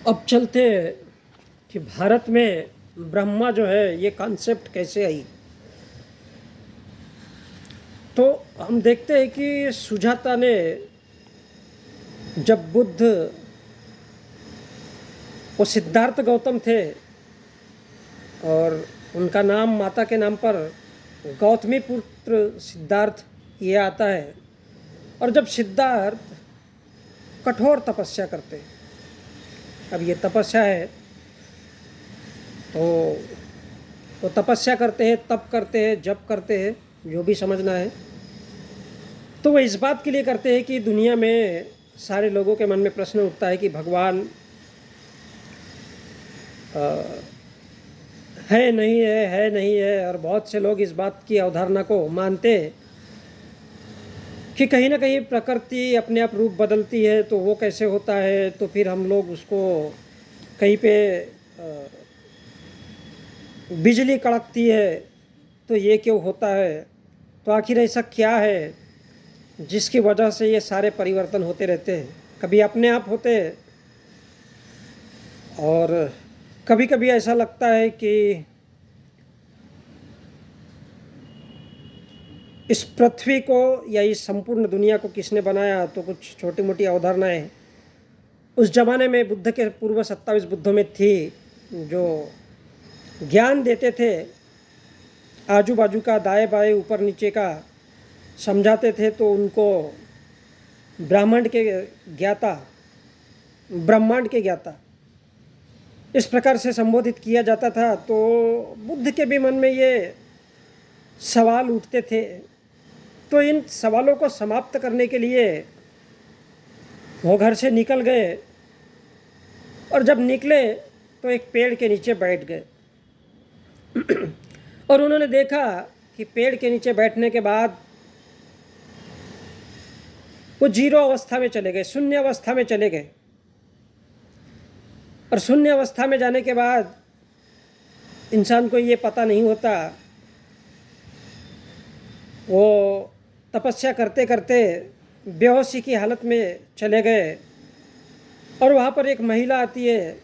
अब चलते हैं कि भारत में ब्रह्मा जो है ये कॉन्सेप्ट कैसे आई। तो हम देखते हैं कि सुजाता ने जब बुद्ध वो सिद्धार्थ गौतम थे और उनका नाम माता के नाम पर गौतमी पुत्र सिद्धार्थ ये आता है। और जब सिद्धार्थ कठोर तपस्या करते हैं, अब ये तपस्या है तो वो तपस्या करते हैं, तप करते हैं, जप करते हैं, जो भी समझना है। तो वो इस बात के लिए करते हैं कि दुनिया में सारे लोगों के मन में प्रश्न उठता है कि भगवान है नहीं है। और बहुत से लोग इस बात की अवधारणा को मानते हैं कि कहीं ना कहीं प्रकृति अपने आप रूप बदलती है, तो वो कैसे होता है, तो फिर हम लोग उसको कहीं पे बिजली कड़कती है तो ये क्यों होता है, तो आखिर ऐसा क्या है जिसकी वजह से ये सारे परिवर्तन होते रहते हैं। कभी अपने आप होते हैं और कभी कभी ऐसा लगता है कि इस पृथ्वी को या इस संपूर्ण दुनिया को किसने बनाया। तो कुछ छोटी मोटी अवधारणाएं उस जमाने में बुद्ध के पूर्व 27 बुद्धों में थी, जो ज्ञान देते थे, आजू बाजू का, दाएं बाएं, ऊपर नीचे का समझाते थे। तो उनको ब्रह्मांड के ज्ञाता इस प्रकार से संबोधित किया जाता था। तो बुद्ध के भी मन में ये सवाल उठते थे। तो इन सवालों को समाप्त करने के लिए वो घर से निकल गए और जब निकले तो एक पेड़ के नीचे बैठ गए। और उन्होंने देखा कि पेड़ के नीचे बैठने के बाद वो जीरो अवस्था में चले गए, शून्य अवस्था में चले गए। और शून्य अवस्था में जाने के बाद इंसान को ये पता नहीं होता, वो तपस्या करते करते बेहोशी की हालत में चले गए। और वहाँ पर एक महिला आती है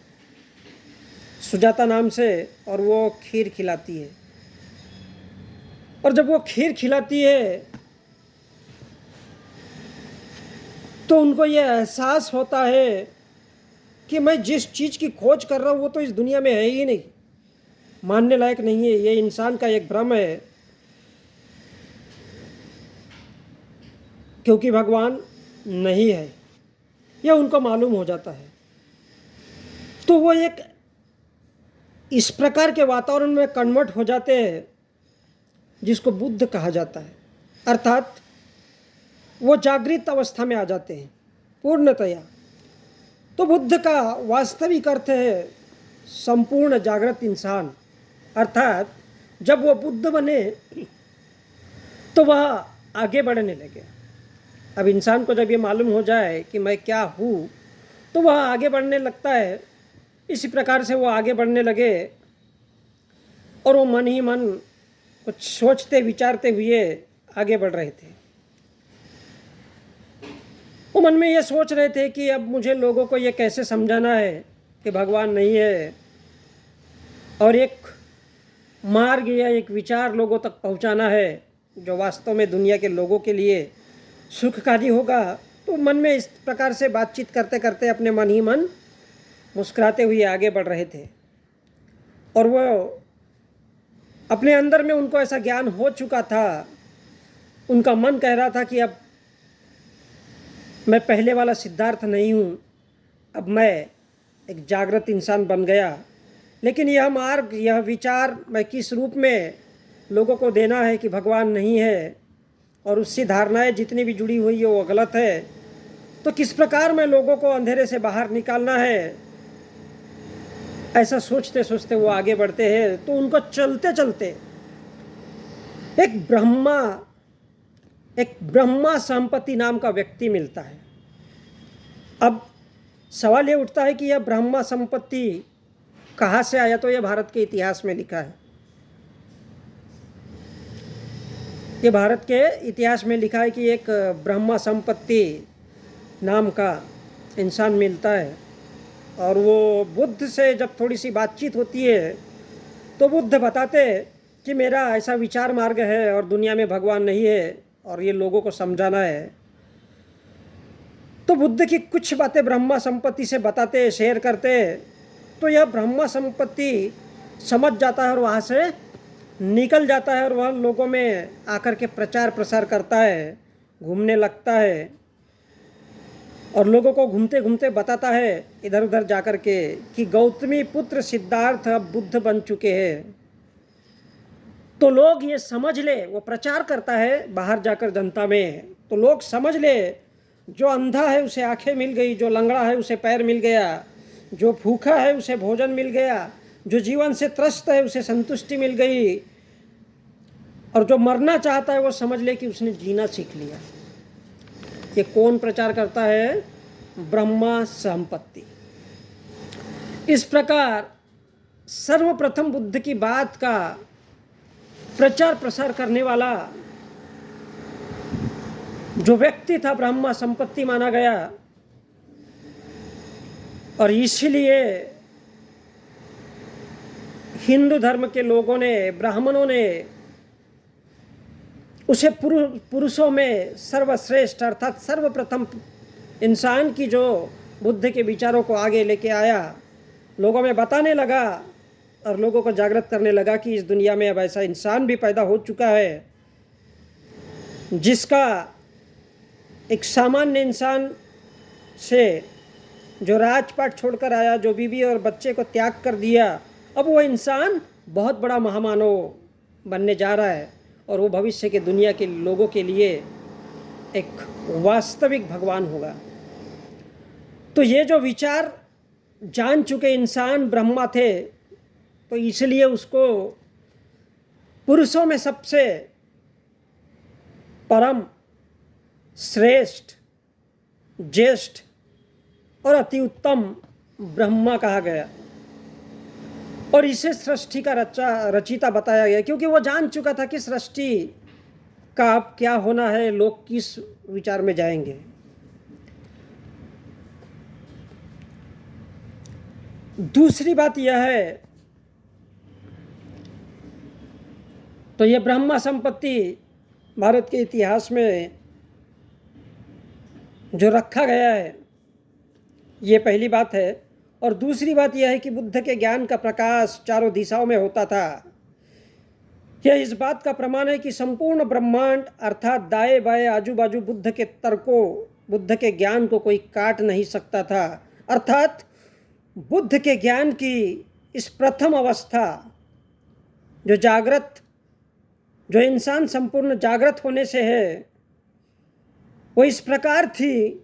सुजाता नाम से, और वो खीर खिलाती है। और जब वो खीर खिलाती है तो उनको ये एहसास होता है कि मैं जिस चीज़ की खोज कर रहा हूँ वो तो इस दुनिया में है ही नहीं, मानने लायक नहीं है, ये इंसान का एक भ्रम है, क्योंकि भगवान नहीं है, यह उनको मालूम हो जाता है। तो वो एक इस प्रकार के वातावरण में कन्वर्ट हो जाते हैं जिसको बुद्ध कहा जाता है। अर्थात वो जागृत अवस्था में आ जाते हैं पूर्णतया। तो बुद्ध का वास्तविक अर्थ है संपूर्ण जागृत इंसान। अर्थात जब वो बुद्ध बने तो वह आगे बढ़ने लगे। अब इंसान को जब ये मालूम हो जाए कि मैं क्या हूँ, तो वह आगे बढ़ने लगता है। इसी प्रकार से वो आगे बढ़ने लगे और वो मन ही मन कुछ सोचते विचारते हुए आगे बढ़ रहे थे। वो मन में ये सोच रहे थे कि अब मुझे लोगों को ये कैसे समझाना है कि भगवान नहीं है, और एक मार्ग या एक विचार लोगों तक पहुंचाना है जो वास्तव में दुनिया के लोगों के लिए सुखकारी होगा। तो मन में इस प्रकार से बातचीत करते करते अपने मन ही मन मुस्कुराते हुए आगे बढ़ रहे थे। और वो अपने अंदर में उनको ऐसा ज्ञान हो चुका था, उनका मन कह रहा था कि अब मैं पहले वाला सिद्धार्थ नहीं हूँ, अब मैं एक जागृत इंसान बन गया। लेकिन यह मार्ग, यह विचार मैं किस रूप में लोगों को देना है कि भगवान नहीं है और उससे धारणाएं जितनी भी जुड़ी हुई है वो गलत है, तो किस प्रकार में लोगों को अंधेरे से बाहर निकालना है, ऐसा सोचते सोचते वो आगे बढ़ते हैं। तो उनको चलते चलते एक ब्रह्मा संपत्ति नाम का व्यक्ति मिलता है। अब सवाल ये उठता है कि यह ब्रह्मा संपत्ति कहाँ से आया। तो यह भारत के इतिहास में लिखा है। ये भारत के इतिहास में लिखा है कि एक ब्रह्मा संपत्ति नाम का इंसान मिलता है और वो बुद्ध से जब थोड़ी सी बातचीत होती है तो बुद्ध बताते कि मेरा ऐसा विचार मार्ग है और दुनिया में भगवान नहीं है और ये लोगों को समझाना है। तो बुद्ध की कुछ बातें ब्रह्मा संपत्ति से बताते, शेयर करते, तो यह ब्रह्मा संपत्ति समझ जाता है और वहाँ से निकल जाता है और वह लोगों में आकर के प्रचार प्रसार करता है, घूमने लगता है और लोगों को घूमते घूमते बताता है इधर उधर जाकर के कि गौतमी पुत्र सिद्धार्थ अब बुद्ध बन चुके हैं। तो लोग ये समझ ले, वो प्रचार करता है बाहर जाकर जनता में, तो लोग समझ ले जो अंधा है उसे आंखें मिल गई, जो लंगड़ा है उसे पैर मिल गया, जो भूखा है उसे भोजन मिल गया, जो जीवन से त्रस्त है उसे संतुष्टि मिल गई, और जो मरना चाहता है वो समझ ले कि उसने जीना सीख लिया। ये कौन प्रचार करता है? ब्रह्मा संपत्ति। इस प्रकार सर्वप्रथम बुद्ध की बात का प्रचार प्रसार करने वाला जो व्यक्ति था ब्रह्मा संपत्ति माना गया, और इसलिए हिंदू धर्म के लोगों ने, ब्राह्मणों ने उसे पुरुषों में सर्वश्रेष्ठ अर्थात सर्वप्रथम इंसान की जो बुद्ध के विचारों को आगे लेके आया, लोगों में बताने लगा और लोगों को जागृत करने लगा कि इस दुनिया में अब ऐसा इंसान भी पैदा हो चुका है जिसका एक सामान्य इंसान से जो राजपाट छोड़कर आया, जो बीवी और बच्चे को त्याग कर दिया, अब वो इंसान बहुत बड़ा महामानव बनने जा रहा है और वो भविष्य के दुनिया के लोगों के लिए एक वास्तविक भगवान होगा। तो ये जो विचार जान चुके इंसान ब्रह्मा थे, तो इसलिए उसको पुरुषों में सबसे परम श्रेष्ठ, ज्येष्ठ और अति उत्तम ब्रह्मा कहा गया और इसे सृष्टि का रचिता बताया गया, क्योंकि वो जान चुका था कि सृष्टि का अब क्या होना है, लोग किस विचार में जाएंगे। दूसरी बात यह है, तो यह ब्रह्मा संपत्ति भारत के इतिहास में जो रखा गया है, ये पहली बात है। और दूसरी बात यह है कि बुद्ध के ज्ञान का प्रकाश चारों दिशाओं में होता था। यह इस बात का प्रमाण है कि संपूर्ण ब्रह्मांड अर्थात दाएं बाएं आजू बाजू बुद्ध के तर्कों, बुद्ध के ज्ञान को कोई काट नहीं सकता था। अर्थात बुद्ध के ज्ञान की इस प्रथम अवस्था जो जागृत, जो इंसान संपूर्ण जागृत होने से है, वो इस प्रकार थी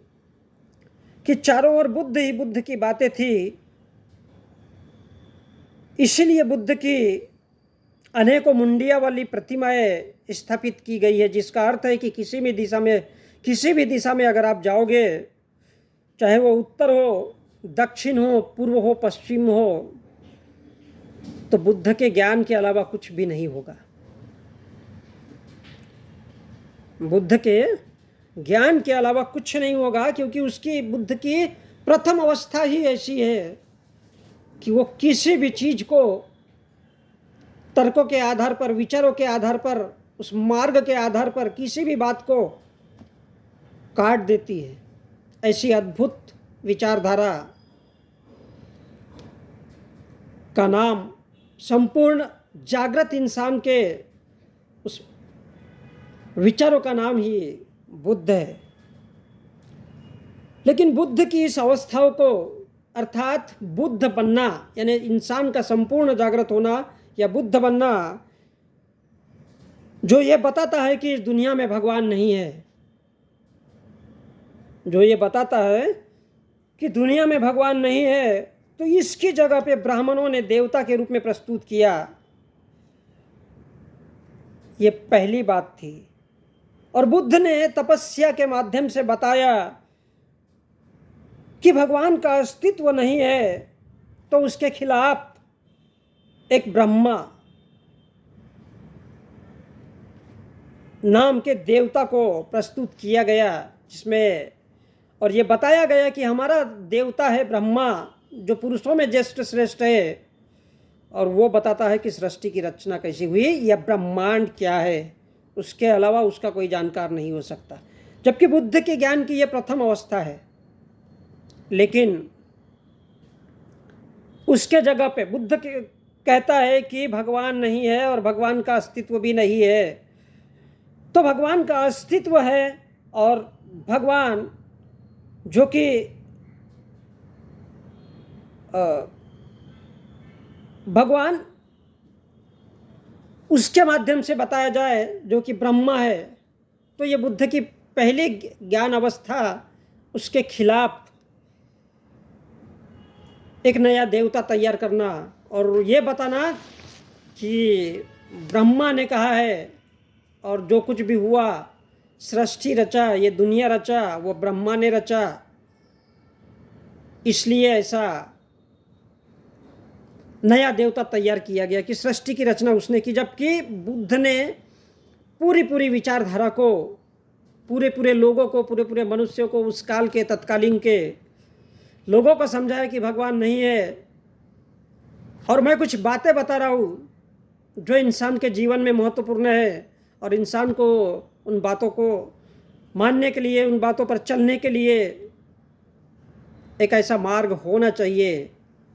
कि चारों ओर बुद्ध ही बुद्ध की बातें थी। इसलिए बुद्ध की अनेकों मुंडिया वाली प्रतिमाएं स्थापित की गई है, जिसका अर्थ है कि किसी भी दिशा में अगर आप जाओगे, चाहे वो उत्तर हो, दक्षिण हो, पूर्व हो, पश्चिम हो, तो बुद्ध के ज्ञान के अलावा कुछ भी नहीं होगा। बुद्ध के ज्ञान के अलावा कुछ नहीं होगा, क्योंकि उसकी, बुद्ध की प्रथम अवस्था ही ऐसी है कि वो किसी भी चीज को तर्कों के आधार पर, विचारों के आधार पर, उस मार्ग के आधार पर किसी भी बात को काट देती है। ऐसी अद्भुत विचारधारा का नाम, संपूर्ण जागृत इंसान के उस विचारों का नाम ही बुद्ध है। लेकिन बुद्ध की इस अवस्थाओं को, अर्थात बुद्ध बनना यानी इंसान का संपूर्ण जागृत होना या बुद्ध बनना, जो ये बताता है कि इस दुनिया में भगवान नहीं है, जो ये बताता है कि दुनिया में भगवान नहीं है, तो इसकी जगह पे ब्राह्मणों ने देवता के रूप में प्रस्तुत किया। ये पहली बात थी। और बुद्ध ने तपस्या के माध्यम से बताया कि भगवान का अस्तित्व नहीं है, तो उसके खिलाफ एक ब्रह्मा नाम के देवता को प्रस्तुत किया गया, जिसमें और ये बताया गया कि हमारा देवता है ब्रह्मा जो पुरुषों में ज्येष्ठ श्रेष्ठ है, और वो बताता है कि सृष्टि की रचना कैसी हुई या ब्रह्मांड क्या है, उसके अलावा उसका कोई जानकार नहीं हो सकता। जबकि बुद्ध के ज्ञान की यह प्रथम अवस्था है। लेकिन उसके जगह पे बुद्ध कहता है कि भगवान नहीं है और भगवान का अस्तित्व भी नहीं है। तो भगवान का अस्तित्व है, और भगवान जो कि भगवान उसके माध्यम से बताया जाए जो कि ब्रह्मा है, तो ये बुद्ध की पहली ज्ञान अवस्था, उसके खिलाफ एक नया देवता तैयार करना और ये बताना कि ब्रह्मा ने कहा है और जो कुछ भी हुआ, सृष्टि रचा, ये दुनिया रचा, वो ब्रह्मा ने रचा, इसलिए ऐसा नया देवता तैयार किया गया कि सृष्टि की रचना उसने की। जबकि बुद्ध ने पूरी विचारधारा को, पूरे लोगों को, पूरे मनुष्यों को, उस काल के तत्कालीन के लोगों को समझाया कि भगवान नहीं है। और मैं कुछ बातें बता रहा हूँ जो इंसान के जीवन में महत्वपूर्ण है, और इंसान को उन बातों को मानने के लिए, उन बातों पर चलने के लिए एक ऐसा मार्ग होना चाहिए।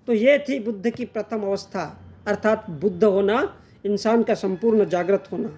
तो ये थी बुद्ध की प्रथम अवस्था, अर्थात बुद्ध होना, इंसान का संपूर्ण जागृत होना।